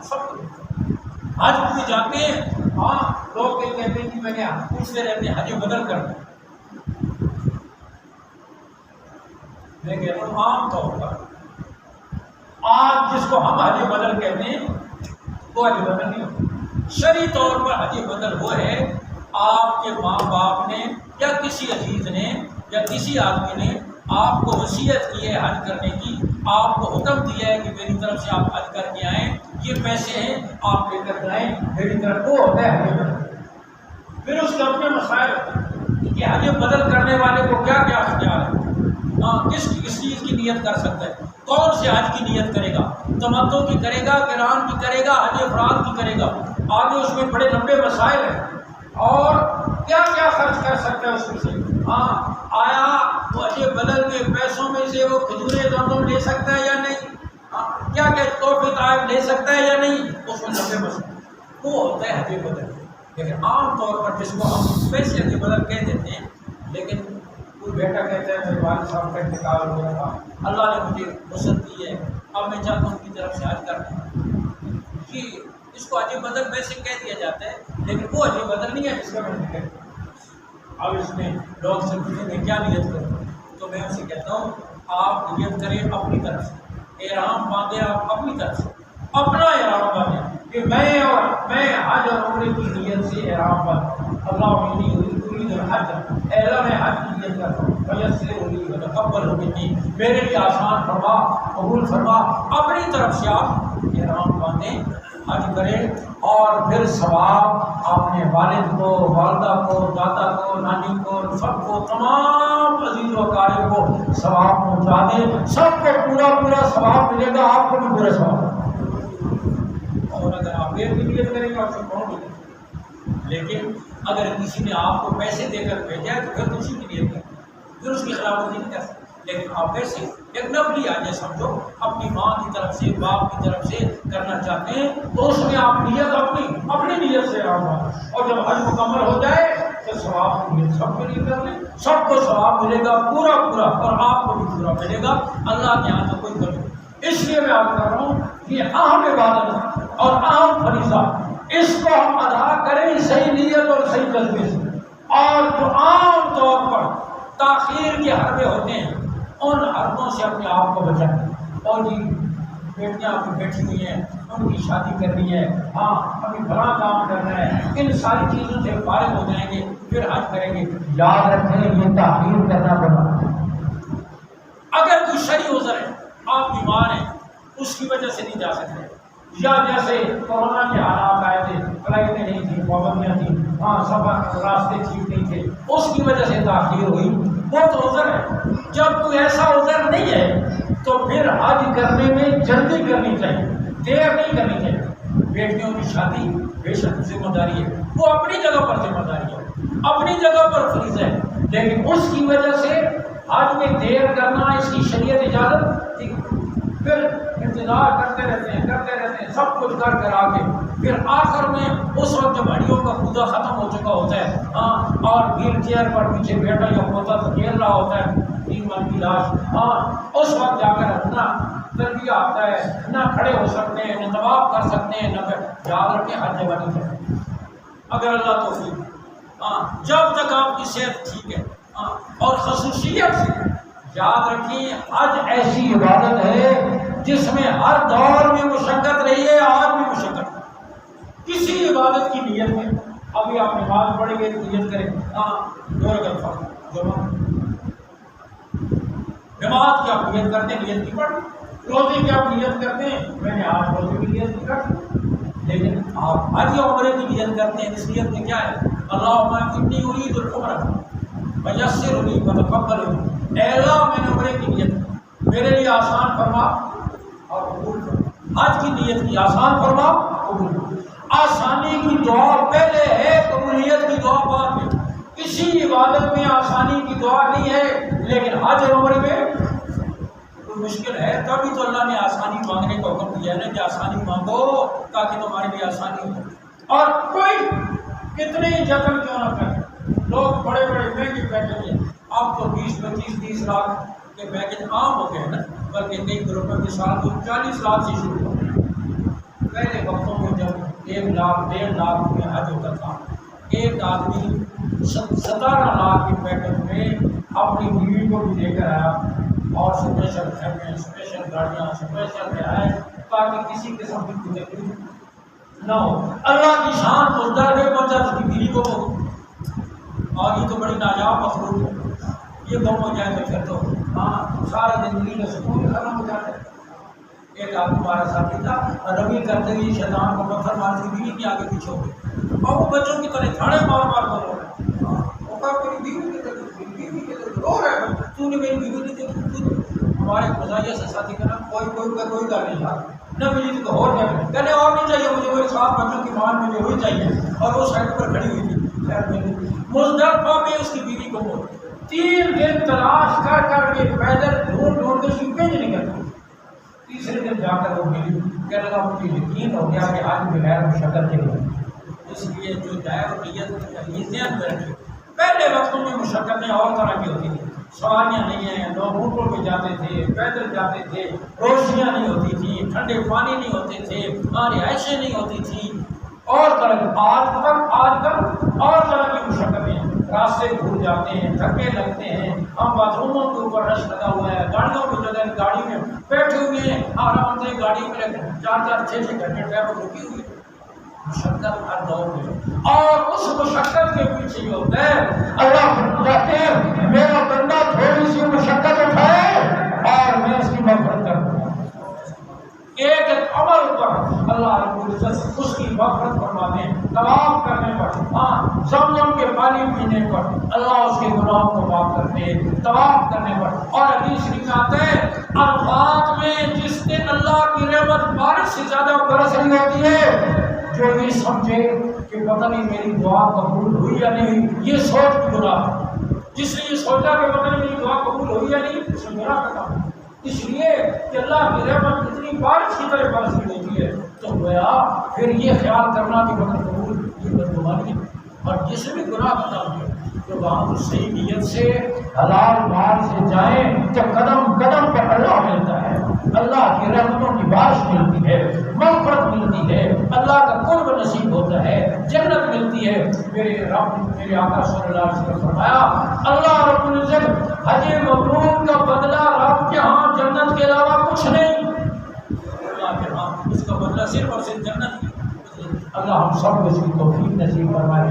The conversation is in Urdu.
سب حج بھی جاتے ہیں. ہاں لوگ کہتے ہیں کہ میں نے پوچھتے رہتے ہیں حج بدل کرنا. میں کہتا ہوں عام طور پر آج جس کو ہم حج بدل کہتے ہیں وہ حج بدل نہیں ہوتا. شرعی طور پر حج بدل وہ ہے آپ کے ماں باپ نے یا کسی عزیز نے یا کسی آدمی نے آپ کو وصیت کی ہے حج کرنے کی, آپ کو حکم دیا ہے کہ میری طرف سے آپ حج کر کے آئیں, یہ پیسے ہیں آپ لے کر جائیں میری طرف, وہ ہوتا ہے حج بدل. پھر اس کے اپنے مسائل ہوتے ہیں کہ حج بدل کرنے والے کو کیا کیا اختیار ہے, کس چیز کی نیت کر سکتا ہے, کون سے حج کی نیت کرے گا, تمتع کی کرے گا, قران کی کرے گا, حج افراد کی کرے گا. آگے اس میں بڑے لمبے مسائل ہیں اور کیا کیا خرچ کر سکتا ہے اس میں سے. ہاں آیا وہ حج بدل کے پیسوں میں سے وہ کھجورے زمزم لے سکتا ہے یا نہیں, کیا کیا تحفے تحائف لے سکتا ہے یا نہیں, اس میں لمبے مسائل. وہ ہوتا ہے حج بدل. لیکن عام طور پر جس کو ہم پیسے حج بدل کہہ دیتے ہیں, لیکن کوئی بیٹا کہتا ہے میرے والد صاحب کا انتقال ہو گیا تھا, اللہ نے مجھے وسعت دی ہے, اب میں چاہتا ہوں ان کی طرف سے حج کرنا, کہ اس کو حج بدل ویسے کہہ دیا جاتا ہے, لیکن وہ حج بدل نہیں ہے جس کا میں نے کہا. اب اس میں لوگ سے پوچھیں گے کیا نیت کروں, تو میں ان سے کہتا ہوں آپ نیت کریں اپنی طرف سے, احرام باندھیں آپ اپنی طرف سے, اپنا احرام باندھیں کہ میں حج اور عمرے کی نیت سے احرام باندھوں. اللہ حج, اے اللہ میں حج کی نیت کرتا ہوں, وتقبل منی, میرے لیے آسان فرما, قبول فرما. اپنی طرف سے آپ احرام باندھیں, حج کریں, اور پھر ثواب اپنے والد کو, والدہ کو, دادا کو, نانی کو, سب کو, تمام عزیز و اقارب کو ثواب پہنچا دیں. سب کو پورا پورا ثواب ملے گا, آپ کو بھی پورا ثواب. اور اگر آپ یہ بھی نیت کریں گے آپ سے کون ملے. لیکن اگر کسی نے آپ کو پیسے دے کر بھیجا ہے تو پھر اسی کی نیت کریں, پھر اس کی خلاف ورزی نہیں کر سکتے. لیکن آپ ویسے ایک نفلی آج سمجھو اپنی ماں کی طرف سے, باپ کی طرف سے کرنا چاہتے ہیں تو اس میں آپ نیت اپنی نیت سے آؤ, اور جب حج مکمل ہو جائے تو ثواب کی نیت سب کے لیے کر لیں, سب کو ثواب ملے گا پورا پورا, اور آپ کو بھی پورا ملے گا. اللہ کے یہاں تو کوئی کمی نہیں. اس لیے میں آپ کر رہا ہوں کہ اہم عبادت اور اہم فریضہ, اس کو ہم ادا کریں صحیح نیت اور صحیح جذبے سے. اور جو عام طور پر تاخیر کے حربے ہوتے ہیں ان حربوں سے اپنے آپ کو بچائیں. اور جی بیٹیاں بیٹھی ہوئی ہیں, ان کی شادی کرنی ہے, ہاں ابھی بڑا کام کرنا ہے, ان ساری چیزوں سے فارغ ہو جائیں گے پھر حج کریں گے. یاد رکھیں یہ تاخیر کرنا پڑا. اگر کوئی شرعی عذر ہے, آپ بیمار ہیں, اس کی وجہ سے نہیں جا سکتے, یا جیسے کورونا کے حالات آئے تھے, فلائٹیں نہیں تھیں, پابندیاں تھیں, ہاں سفر راستے ٹھیک نہیں تھے, اس کی وجہ سے تاخیر ہوئی, وہ تو عذر ہے. جب کوئی ایسا عذر نہیں ہے تو پھر حج کرنے میں جلدی کرنی چاہیے, دیر نہیں کرنی چاہیے. بیٹیوں کی شادی بے شک ذمہ داری ہے, وہ اپنی جگہ پر ذمہ داری ہے, اپنی جگہ پر فریضہ ہے, لیکن اس کی وجہ سے حج میں دیر کرنا اس کی شریعت اجازت تھی. پھر انتظار کرتے رہتے ہیں سب کچھ کر آ کے پھر آخر میں اس وقت جب ہڈیوں کا کودا ختم ہو چکا ہوتا ہے, ہاں, اور ویل چیئر پر پیچھے بیٹا یا پوتا تو کھیل رہا ہوتا ہے 3 من کی لاش, ہاں, اس وقت جا کر اپنا تربیہ آتا ہے, نہ کھڑے ہو سکتے ہیں, نہ طواف کر سکتے ہیں, نہ یاد رکھیں حج جگہ نہیں کرتے اگر اللہ توفیق. ہاں, جب تک آپ کی صحت ٹھیک ہے, ہاں, اور خصوصیت سے یاد رکھیں حج ایسی عبادت ہے جس میں ہر دور میں مشقت رہی ہے, آج بھی مشقت. کسی عبادت کی نیت میں ابھی آپ نماز پڑھیں گے نیت کریں, ہاں 2 رکعت فرض جمع, نماز کی آپ نیت کرتے ہیں نیت کی پڑھ, روزے کی آپ نیت کرتے ہیں میں نے آج روزے کی نیت کی کر, لیکن آپ حج یا عمرے کی نیت کرتے ہیں. اس نیت میں کیا ہے؟ اللہم انی ارید العمرہ فیسر لی وتقبل منی, اے اللہ میں نے عمرے کی نیت, میرے لیے آسان فرما اور قبول فرما. حج کی نیت کی آسان فرما قبول فرما. آسانی کی دعا پہلے ہے, قبولیت کی دعا بعد میں. کسی عبادت میں آسانی کی دعا نہیں ہے, لیکن حج اور عمرے میں کوئی مشکل ہے تبھی تو اللہ نے آسانی مانگنے کا حکم دیا ہے کہ آسانی مانگو تاکہ تمہارے لیے آسانی ہو. اور کوئی کتنے ہی جتن کیوں نہ کرے, لوگ بڑے بڑے مہنگے پیکج ہیں, اب تو 20-25-30 لاکھ کے پیکج عام ہو گئے نا, بلکہ کئی گروپوں کے ساتھ 40 لاکھ سے شروع ہو. پہلے وقتوں میں جب 1 لاکھ 1.5 لاکھ میں حج ہوتا تھا، ایک آدمی 17 لاکھ کے پیکج میں اپنی بیوی کو بھی لے کر آیا اور اسپیشل خیمے، اسپیشل گاڑیاں، اسپیشل رہائش، تاکہ کسی قسم کی کوئی تکلیف نہ ہو۔ اللہ کی شان مزدر میں پہنچا تو کی بیوی کو اور یہ تو بڑی ناجاب مخلوق ہے، یہ گم ہو جائے تو پھر تو ہاں سارا زندگی کا سکون ختم ہو جاتا ہے۔ ایک آدمی ہمارا ساتھی تھا، رمی کرتے ہوئے شیطان کو پتھر مار کے بیوی کے آگے پیچھے ہو گئے اور وہ بچوں کی طرح کھانے مار مار کر رو رہے وہ کہا میری بیوی کی طرف رو رہے ہیں، تو نے میری بیوی نہیں دیکھی۔ ہمارے خدائیہ سے ساتھی کا نام کوئی گل نہیں تھا نہ ملی تو اور کہنے اور نہیں چاہیے مجھے، میرے 7 بچوں کی ماں مجھے وہی چاہیے، اور وہ سائڈ پر کھڑی ہوئی تھی۔ خیر مزدلفہ میں اس کی بیوی کو 3 دن تلاش کر کر کے پیدل ڈھونڈ کے سیپے نہیں نکلتی۔ تیسرے دن جا کر وہ ملی، کہنے لگا مجھے یقین ہو گیا کہ آج بغیر مشقت کے نہیں، اس لیے جو جائے وہ نیت ذہن میں رکھے۔ پہلے وقتوں میں مشقتیں اور طرح کی ہوتی تھیں، سواریاں نہیں ہیں، لوگ اونٹوں پہ جاتے تھے، پیدل جاتے تھے، روشنیاں نہیں ہوتی تھیں، ٹھنڈے پانی نہیں ہوتے تھے، رہائشیں نہیں ہوتی تھیں، اور طرح آج کل اور طرح کی مشقتیں، راستے بھول جاتے ہیں، دھکے لگتے ہیں، ہم باتھ روموں کے اوپر رش لگا ہوا ہے، گاڑیوں میں جگہ گاڑی میں بیٹھے ہوئے ہیں، آرام سے گاڑی میں 4 6 گھنٹے ڈرائیور رکی ہوئی ہے۔ مشقت ہر دور میں، اور اس مشقت کے پیچھے یہ ہوتا ہے اللہ کہتے ہیں میرا بندہ تھوڑی سی مشقت اٹھائے اور میں اس کی مغفرت کر دوں۔ ایک عمل پر اللہ رب العزت اس کی مغفرت فرما دیں، طواف کرنے پر، ہاں زمزم کے پانی پینے پر اللہ اس کے گناہوں کو معاف کر دے، طواف کرنے پر۔ اور حدیث شریف میں آتا ہے عرفات میں جس دن اللہ کی رحمت بارش سے زیادہ برس رہی ہوتی ہے، جو یہ سمجھے کہ پتہ نہیں میری دعا قبول ہوئی یا نہیں، یہ سوچ بھی گناہ ہے۔ جس نے یہ سوچا کہ پتہ نہیں میری دعا قبول ہوئی یا نہیں، اس نے گناہ کرنا۔ اس لیے کہ اللہ کی رحمت اتنی بارش کی طرح برس رہی ہوتی ہے تو گویا پھر یہ خیال کرنا کہ پتہ قبول، یہ بدگمانی ہے۔ اور جس نے بھی گناہ کرنا ہو تو وہاں صحیح نیت سے حلال مال سے جائیں تو قدم قدم پر اللہ ملتا ہے، اللہ کی رحمتوں کی بارش ملتی ہے، مغفرت ملتی ہے، اللہ کا قرب نصیب ہوتا ہے، جنت ملتی ہے۔ میرے رب میرے آقا صلی اللہ علیہ وسلم نے فرمایا اللہ رب العزت حج مبرور کا بدلہ رب کے ہاں جنت کے علاوہ کچھ نہیں، اللہ کے ہاں اس کا بدلہ صرف اور صرف جنت ہے۔ اللہ ہم سب کو اس کی توفیق نصیب فرمائے۔